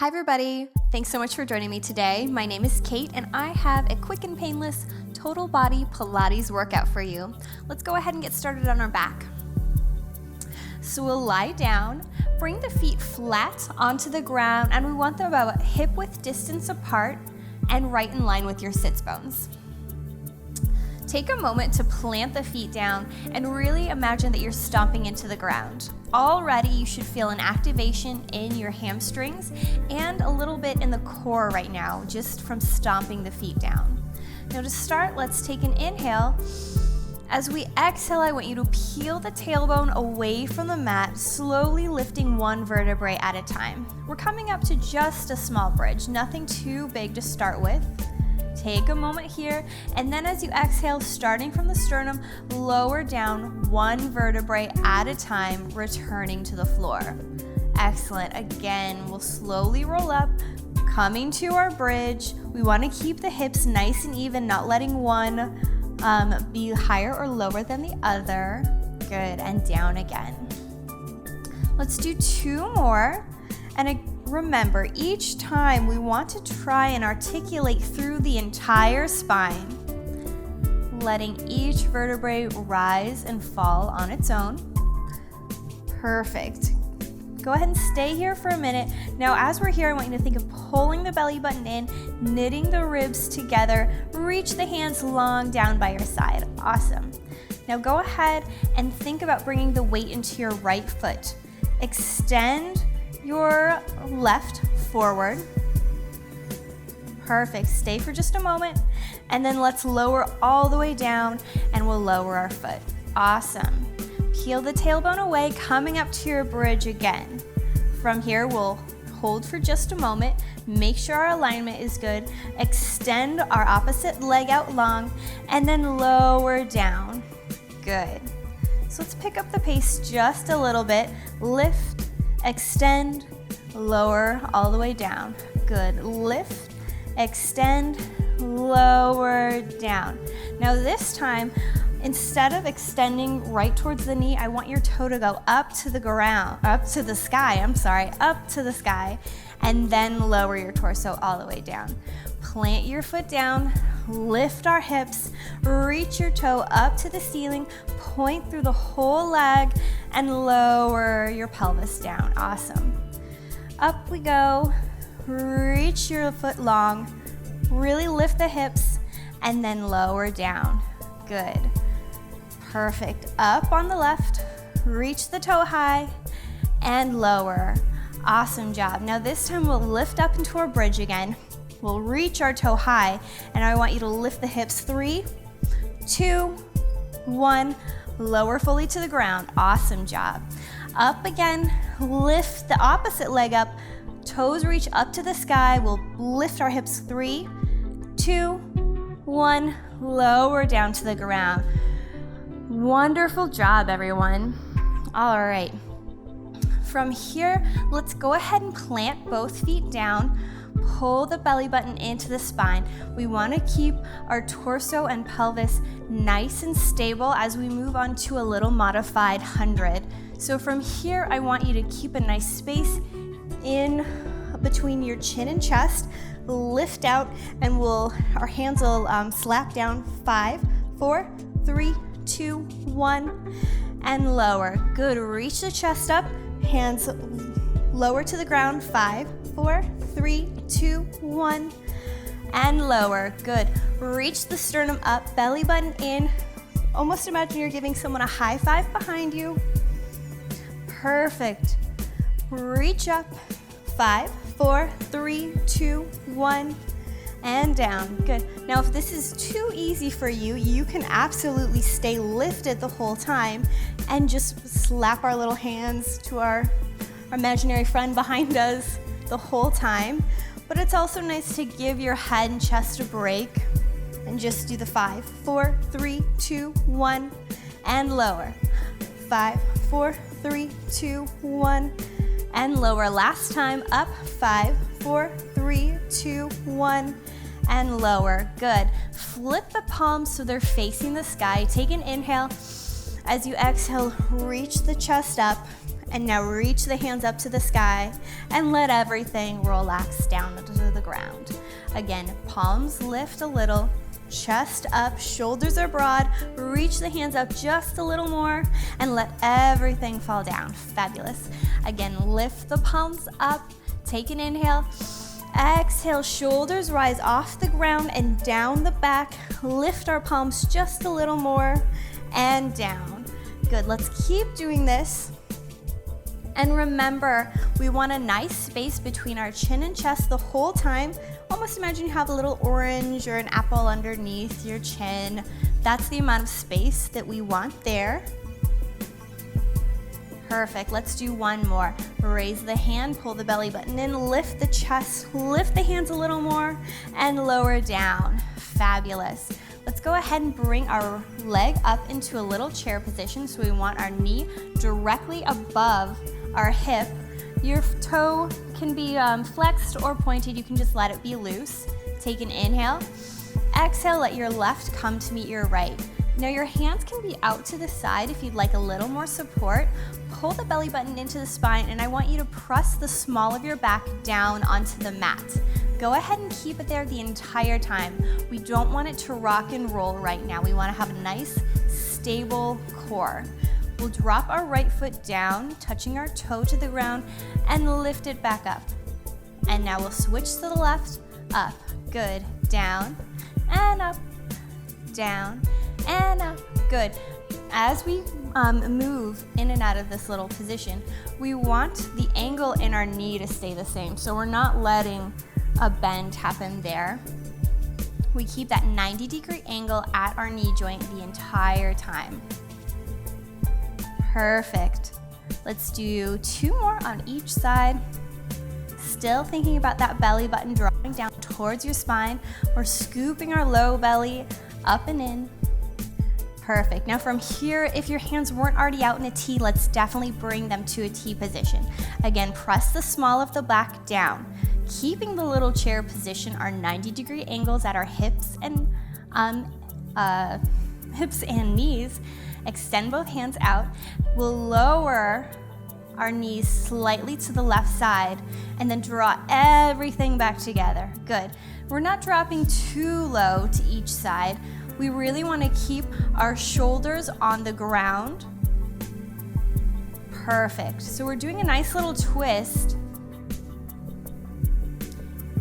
Hi everybody, thanks so much for joining me today. My name is Kate and I have a quick and painless total body Pilates workout for you. Let's go ahead and get started on our back. So we'll lie down, bring the feet flat onto the ground, and we want them about hip-width distance apart and right in line with your sits bones. Take a moment to plant the feet down and really imagine that you're stomping into the ground. Already you should feel an activation in your hamstrings and a little bit in the core right now, just from stomping the feet down. Now to start, let's take an inhale. As we exhale, I want you to peel the tailbone away from the mat, slowly lifting one vertebrae at a time. We're coming up to just a small bridge, nothing too big to start with. Take a moment here, and then as you exhale, starting from the sternum, lower down one vertebrae at a time, returning to the floor. Excellent. Again, we'll slowly roll up, coming to our bridge. We want to keep the hips nice and even, not letting one be higher or lower than the other. Good, and down again. Let's do two more. And remember, each time we want to try and articulate through the entire spine, letting each vertebrae rise and fall on its own. Perfect. Go ahead and stay here for a minute. Now, as we're here, I want you to think of pulling the belly button in, knitting the ribs together, reach the hands long down by your side. Awesome. Now go ahead and think about bringing the weight into your right foot. Extend your left forward. Perfect. Stay for just a moment, and then let's lower all the way down, and we'll lower our foot. Awesome. Peel the tailbone away, coming up to your bridge again. From here, we'll hold for just a moment, make sure our alignment is good, extend our opposite leg out long, and then lower down. Good. So let's pick up the pace just a little bit. Lift, extend, lower, all the way down. Good. Lift, extend, lower, down. Now this time, instead of extending right towards the knee, I want your toe to go up to the sky, and then lower your torso all the way down. Plant your foot down, lift our hips, reach your toe up to the ceiling, point through the whole leg, and lower your pelvis down. Awesome. Up we go, reach your foot long, really lift the hips, and then lower down. Good. Perfect. Up on the left, reach the toe high, and lower. Awesome job. Now this time we'll lift up into our bridge again. We'll reach our toe high, and I want you to lift the hips. 3, 2, 1. Lower fully to the ground. Awesome job. Up again, lift the opposite leg up, toes reach up to the sky. We'll lift our hips. 3, 2, 1. Lower down to the ground. Wonderful job, everyone. All right. From here, let's go ahead and plant both feet down. Pull the belly button into the spine. We want to keep our torso and pelvis nice and stable as we move on to a little modified 100. So from here, I want you to keep a nice space in between your chin and chest. Lift out, and our hands will slap down. 5, 4, 3, 2, 1, and lower. Good. Reach the chest up, hands lower to the ground. 5, 4, 3, 2, 1, and lower. Good. Reach the sternum up, belly button in. Almost imagine you're giving someone a high five behind you. Perfect. Reach up. 5, 4, 3, 2, 1, and down. Good. Now if this is too easy for you, you can absolutely stay lifted the whole time and just slap our little hands to our imaginary friend behind us the whole time. But it's also nice to give your head and chest a break and just do the 5, 4, 3, 2, 1, and lower. 5, 4, 3, 2, 1, and lower. Last time. Up. 5, 4, 3, 2, 1, and lower. Good. Flip the palms so they're facing the sky. Take an inhale. As you exhale, reach the chest up And now reach the hands up to the sky and let everything relax down to the ground. Again, palms lift a little, chest up, shoulders are broad, reach the hands up just a little more and let everything fall down. Fabulous. Again, lift the palms up, take an inhale, exhale, shoulders rise off the ground and down the back, lift our palms just a little more and down. Good, let's keep doing this. And remember, we want a nice space between our chin and chest the whole time. Almost imagine you have a little orange or an apple underneath your chin. That's the amount of space that we want there. Perfect, let's do one more. Raise the hand, pull the belly button in, lift the chest, lift the hands a little more, and lower down. Fabulous. Let's go ahead and bring our leg up into a little chair position. So we want our knee directly above our hip. Your toe can be flexed or pointed. You can just let it be loose. Take an inhale. Exhale, let your left come to meet your right. Now your hands can be out to the side if you'd like a little more support. Pull the belly button into the spine and I want you to press the small of your back down onto the mat. Go ahead and keep it there the entire time. We don't want it to rock and roll right now. We want to have a nice, stable core. We'll drop our right foot down, touching our toe to the ground, and lift it back up. And now we'll switch to the left, up, good, down, and up, down, and up, good. As we move in and out of this little position, we want the angle in our knee to stay the same. So we're not letting a bend happen there. We keep that 90-degree angle at our knee joint the entire time. Perfect. Let's do two more on each side. Still thinking about that belly button dropping down towards your spine. We're scooping our low belly up and in. Perfect. Now from here, if your hands weren't already out in a T, let's definitely bring them to a T position. Again, press the small of the back down. Keeping the little chair position, our 90-degree angles at our hips and knees. Extend both hands out. We'll lower our knees slightly to the left side and then draw everything back together. Good. We're not dropping too low to each side. We really want to keep our shoulders on the ground. Perfect. So we're doing a nice little twist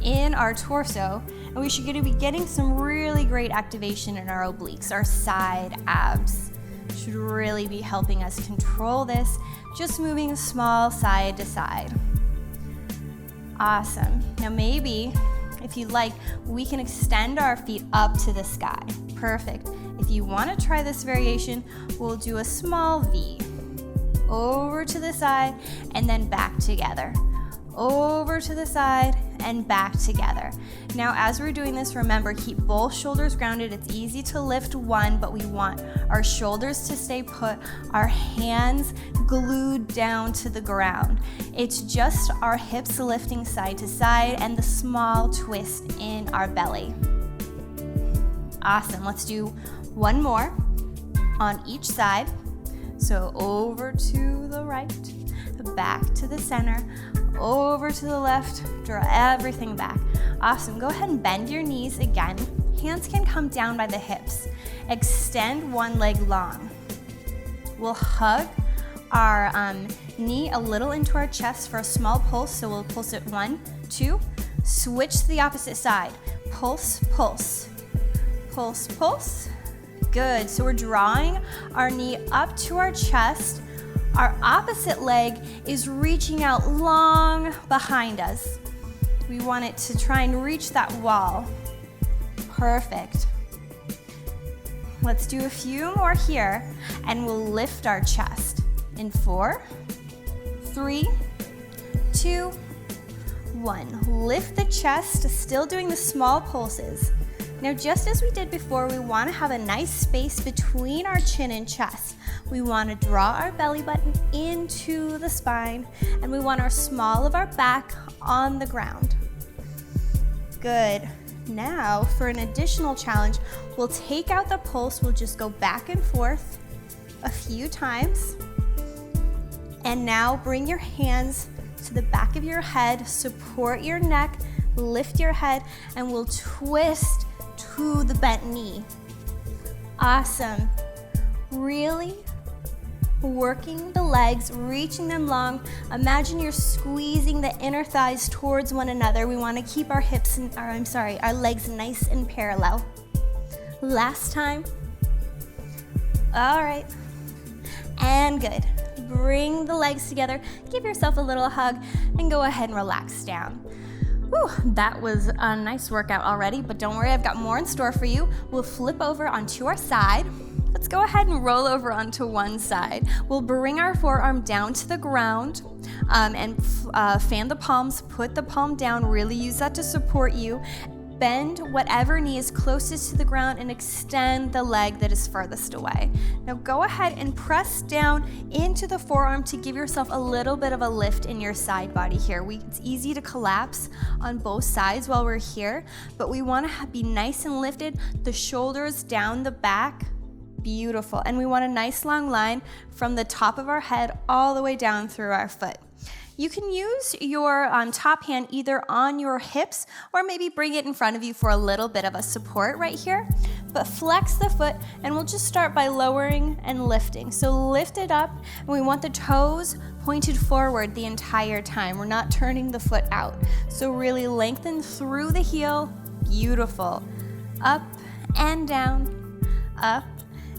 in our torso, and we should be getting some really great activation in our obliques, our side abs. Should really be helping us control this, just moving small side to side. Awesome. Now maybe, if you'd like, we can extend our feet up to the sky. Perfect. If you want to try this variation, we'll do a small V. Over to the side and then back together. Over to the side and back together. Now as we're doing this, remember, keep both shoulders grounded. It's easy to lift one, but we want our shoulders to stay put, our hands glued down to the ground. It's just our hips lifting side to side and the small twist in our belly. Awesome. Let's do one more on each side. So over to the right, back to the center, over to the left, draw everything back. Awesome. Go ahead and bend your knees again. Hands can come down by the hips. Extend one leg long. We'll hug our knee a little into our chest for a small pulse. So we'll pulse it 1, 2, switch to the opposite side. Pulse, pulse, pulse, pulse. Good. So we're drawing our knee up to our chest. Our opposite leg is reaching out long behind us. We want it to try and reach that wall. Perfect. Let's do a few more here and we'll lift our chest in 4, 3, 2, 1. Lift the chest, still doing the small pulses. Now, just as we did before, we want to have a nice space between our chin and chest. We want to draw our belly button into the spine, and we want our small of our back on the ground. Good. Now, for an additional challenge, we'll take out the pulse. We'll just go back and forth a few times. And now bring your hands to the back of your head, support your neck, lift your head, and we'll twist to the bent knee. Awesome. Really working the legs, reaching them long. Imagine you're squeezing the inner thighs towards one another. We want to keep our our legs nice and parallel. Last time. All right. And good. Bring the legs together, give yourself a little hug, and go ahead and relax down. Whew, that was a nice workout already, but don't worry, I've got more in store for you. We'll flip over onto our side. Let's go ahead and roll over onto one side. We'll bring our forearm down to the ground and fan the palms, put the palm down, really use that to support you. Bend whatever knee is closest to the ground and extend the leg that is furthest away. Now go ahead and press down into the forearm to give yourself a little bit of a lift in your side body here. It's easy to collapse on both sides while we're here, but we want to be nice and lifted, the shoulders down the back. Beautiful. And we want a nice long line from the top of our head all the way down through our foot. You can use your top hand either on your hips or maybe bring it in front of you for a little bit of a support right here. But flex the foot, and we'll just start by lowering and lifting. So lift it up, and we want the toes pointed forward the entire time. We're not turning the foot out. So really lengthen through the heel. Beautiful. Up and down, up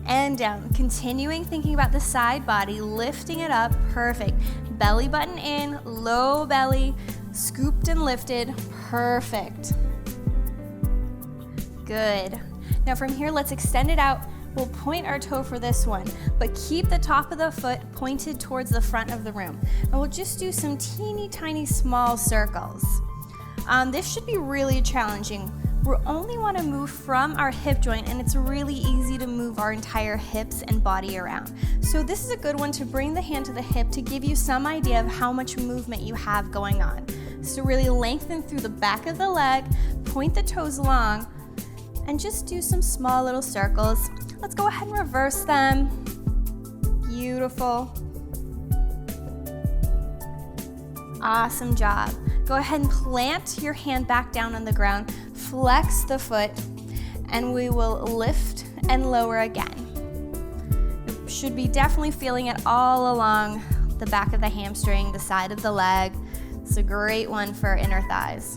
and down. Continuing thinking about the side body, lifting it up. Perfect. Belly button in, low belly, scooped and lifted. Perfect. Good. Now from here, let's extend it out. We'll point our toe for this one, but keep the top of the foot pointed towards the front of the room. And we'll just do some teeny tiny small circles. This should be really challenging. We only want to move from our hip joint, and it's really easy to move our entire hips and body around. So this is a good one to bring the hand to the hip to give you some idea of how much movement you have going on. So really lengthen through the back of the leg, point the toes long, and just do some small little circles. Let's go ahead and reverse them. Beautiful. Awesome job. Go ahead and plant your hand back down on the ground, flex the foot, and we will lift and lower again. You should be definitely feeling it all along the back of the hamstring, the side of the leg. It's a great one for inner thighs.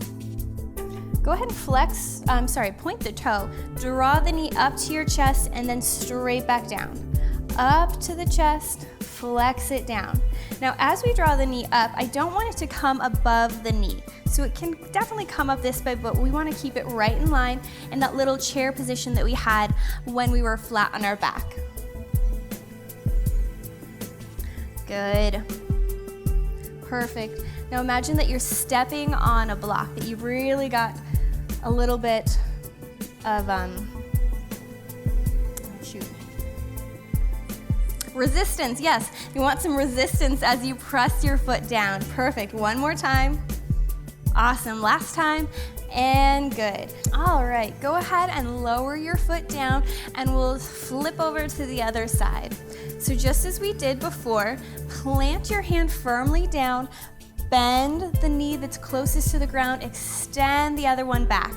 Go ahead and point the toe, draw the knee up to your chest, and then straight back down. Up to the chest, flex it down. Now, as we draw the knee up, I don't want it to come above the knee. So it can definitely come up this way, but we want to keep it right in line in that little chair position that we had when we were flat on our back. Good. Perfect. Now imagine that you're stepping on a block, that you've really got a little bit of resistance. Yes, you want some resistance as you press your foot down. Perfect. One more time. Awesome. Last time. And good. All right, go ahead and lower your foot down, and we'll flip over to the other side. So just as we did before, plant your hand firmly down, bend the knee that's closest to the ground, extend the other one back.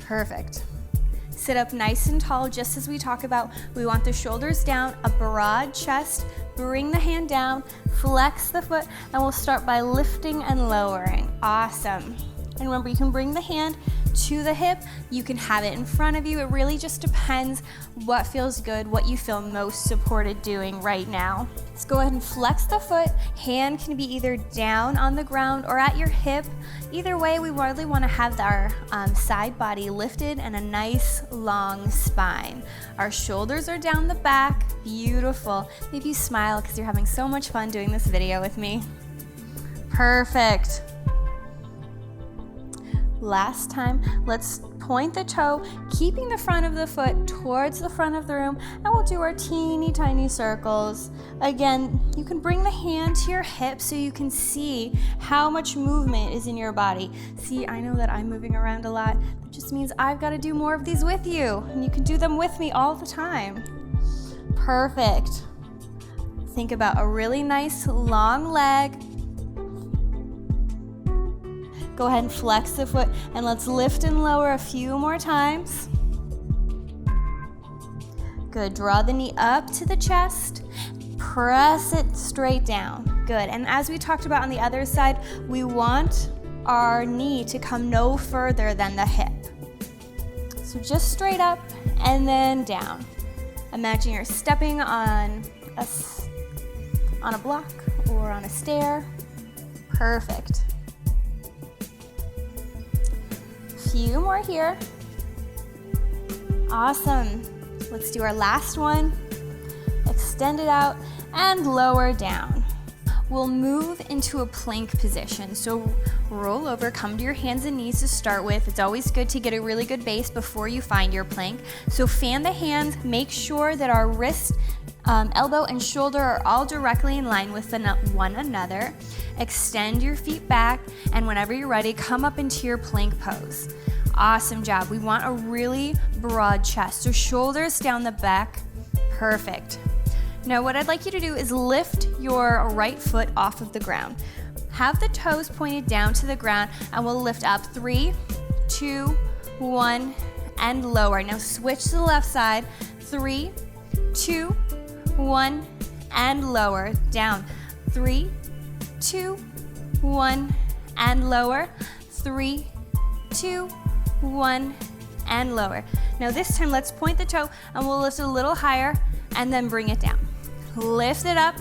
Perfect. Sit up nice and tall, just as we talk about. We want the shoulders down, a broad chest. Bring the hand down, flex the foot, and we'll start by lifting and lowering. Awesome. And remember, you can bring the hand to the hip. You can have it in front of you. It really just depends what feels good, what you feel most supported doing right now. Let's go ahead and flex the foot. Hand can be either down on the ground or at your hip. Either way, we really want to have our side body lifted and a nice long spine. Our shoulders are down the back. Beautiful. Maybe you smile because you're having so much fun doing this video with me. Perfect. Last time, let's point the toe, keeping the front of the foot towards the front of the room, and we'll do our teeny tiny circles. Again, you can bring the hand to your hip so you can see how much movement is in your body. See, I know that I'm moving around a lot. That just means I've got to do more of these with you, and you can do them with me all the time. Perfect. Think about a really nice long leg. Go ahead and flex the foot, and let's lift and lower a few more times. Good, draw the knee up to the chest, press it straight down. Good, and as we talked about on the other side, we want our knee to come no further than the hip. So just straight up and then down. Imagine you're stepping on a block or on a stair. Perfect. Few more here. Awesome. Let's do our last one. Extend it out and lower down. We'll move into a plank position. So roll over, come to your hands and knees to start with. It's always good to get a really good base before you find your plank. So fan the hands, make sure that our wrist, elbow, and shoulder are all directly in line with one another. Extend your feet back, and whenever you're ready, come up into your plank pose. Awesome job. We want a really broad chest, so shoulders down the back. Perfect. Now what I'd like you to do is lift your right foot off of the ground. Have the toes pointed down to the ground, and we'll lift up. 3, 2, 1, and lower. Now switch to the left side. 3, 2, 1, and lower. Down. 3, 2, 1, and lower. 3, 2, 1, and lower. Now this time let's point the toe, and we'll lift a little higher and then bring it down. Lift it up,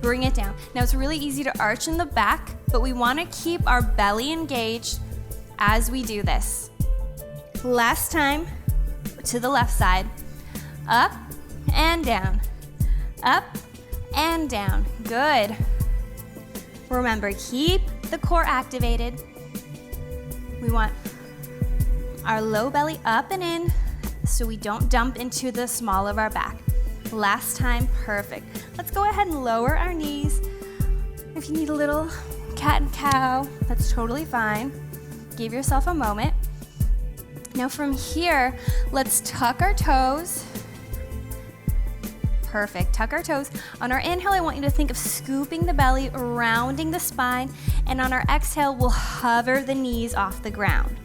bring it down. Now it's really easy to arch in the back, but we want to keep our belly engaged as we do this. Last time, to the left side. Up and down. Up and down. Good. Remember, keep the core activated. We want our low belly up and in so we don't dump into the small of our back. Last time, perfect. Let's go ahead and lower our knees. If you need a little cat and cow, that's totally fine. Give yourself a moment. Now from here, let's tuck our toes. Perfect, tuck our toes. On our inhale, I want you to think of scooping the belly, rounding the spine, and on our exhale, we'll hover the knees off the ground.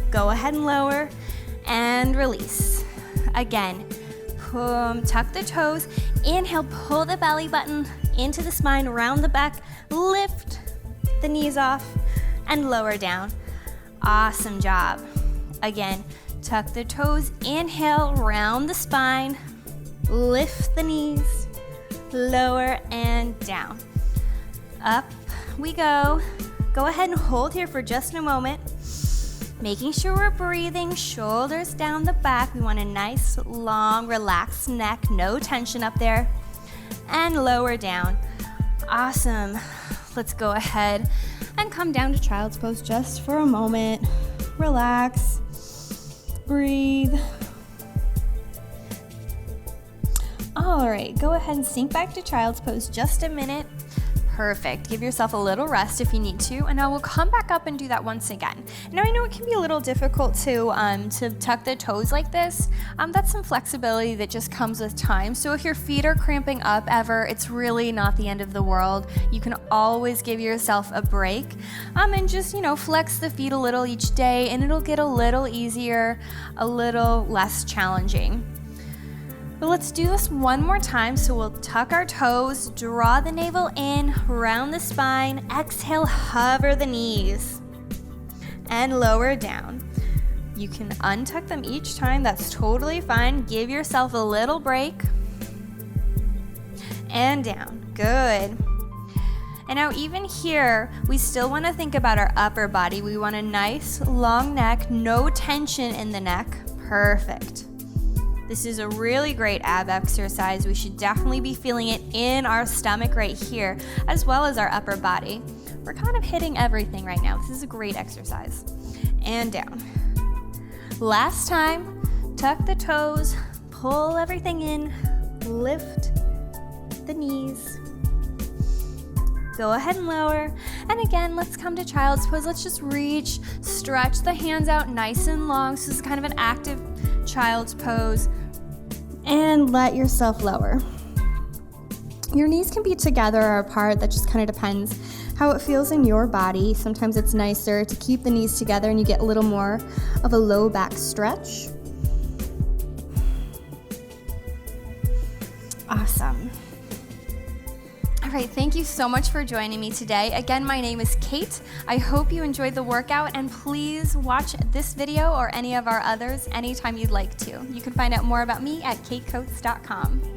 Go ahead and lower and release. Again, tuck the toes, inhale, pull the belly button into the spine, round the back, lift the knees off, and lower down. Awesome job. Again, tuck the toes, inhale, round the spine, lift the knees, lower and down. Up we go. Go ahead and hold here for just a moment. Making sure we're breathing, shoulders down the back. We want a nice, long, relaxed neck, no tension up there. And lower down. Awesome. Let's go ahead and come down to child's pose just for a moment. Relax. Breathe. All right, go ahead and sink back to child's pose just a minute. Perfect. Give yourself a little rest if you need to, and now we'll come back up and do that once again. Now I know it can be a little difficult to tuck the toes like this. That's some flexibility that just comes with time. So if your feet are cramping up ever, it's really not the end of the world. You can always give yourself a break, and just flex the feet a little each day, and it'll get a little easier, a little less challenging. But let's do this one more time. So we'll tuck our toes, draw the navel in, round the spine, exhale, hover the knees, and lower down. You can untuck them each time, that's totally fine. Give yourself a little break, and down, good. And now even here, we still want to think about our upper body. We want a nice long neck, no tension in the neck, perfect. This is a really great ab exercise. We should definitely be feeling it in our stomach right here, as well as our upper body. We're kind of hitting everything right now. This is a great exercise. And down. Last time, tuck the toes, pull everything in, lift the knees. Go ahead and lower. And again, let's come to child's pose. Let's just reach, stretch the hands out nice and long. So this is kind of an active child's pose, and let yourself lower. Your knees can be together or apart. That just kind of depends how it feels in your body. Sometimes it's nicer to keep the knees together and you get a little more of a low back stretch. Awesome. All right, thank you so much for joining me today. Again, my name is Kate. I hope you enjoyed the workout, and please watch this video or any of our others anytime you'd like to. You can find out more about me at katecoates.com.